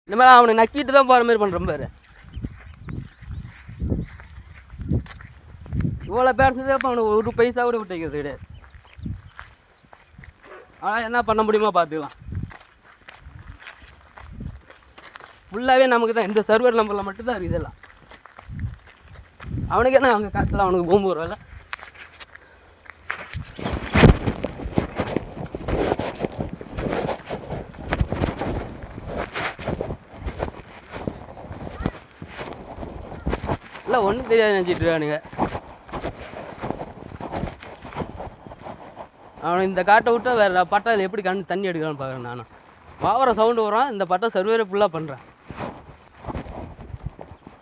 இனிமேல் அவனை நக்கிட்டு தான் போகிற மாதிரி பண்ணுற பாரு. இவ்வளோ பேசுனதே அப்போ அவனுக்கு ஒரு பைசா கூட விட்டுக்கிறது கிடையாது. ஆனால் என்ன பண்ண முடியுமோ பார்த்துக்கலாம். ஃபுல்லாகவே நமக்கு தான் இந்த சர்வர் நம்பரில் மட்டும்தான் இருக்குது இதெல்லாம். அவனுக்கு என்ன அவங்க காட்டில் அவனுக்கு பூம்பு வரும்ல. இல்லை ஒன்றும் தெரியாது நினச்சிட்டு இருக்கானுங்க. அவனை இந்த காட்டை விட்டு வேறு பட்டாவில் எப்படி தண்ணி எடுக்கலான்னு பார்க்குறேன். நானும் பாவர சவுண்டு வரான். இந்த பட்டா சர்வரை ஃபுல்லாக பண்ணுறேன்.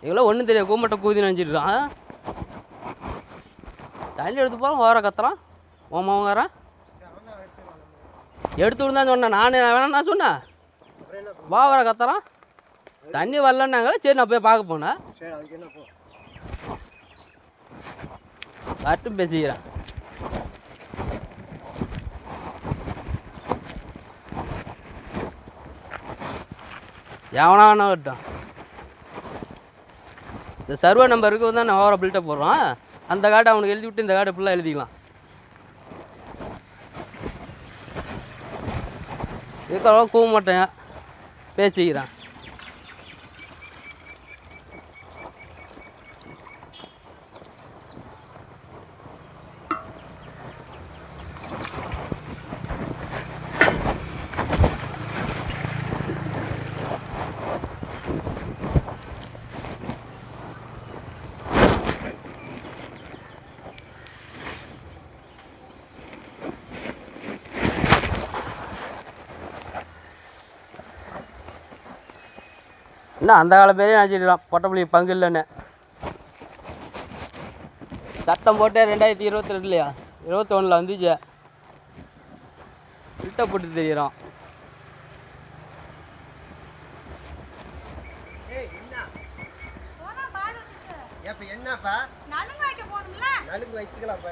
இவ்வளோ ஒன்றும் தெரியாது கூமட்டை கூதி நினச்சிட்டு இருக்கான். தண்ணி எடுத்து போகிறான் ஓர கத்துறான். ஓமாவும் வரேன் எடுத்து விடுந்தான் சொன்னேன். நானே வேணாம் நான் சொன்னேன். பாவர கத்துறான். தண்ணி வரலன்னாங்க. சரி நான் போய் பார்க்க போனேன். கட்டும் பேசிக்கிறேன். எவனா வேணா விட்டான். இந்த சர்வர் நம்பருக்கு வந்து நான் ஓவர பில்ட்டப் போடுறான். அந்த கார்டை அவனுக்கு எழுதி விட்டு இந்த கார்டை ஃபுல்லாக எழுதிக்கலாம். இதுக்காக கூவ மாட்டேன் பேசிக்கிறேன். என்ன அந்த கால பேரே நினச்சிக்கலாம் பொட்டப்புள்ளி பங்கு இல்லைன்னு. சட்டம் போட்டு 2022 21 வந்துச்சு. விட்ட போட்டு தெரியுறோம். என்னப்பா நலுங்கு வைக்கலாம்.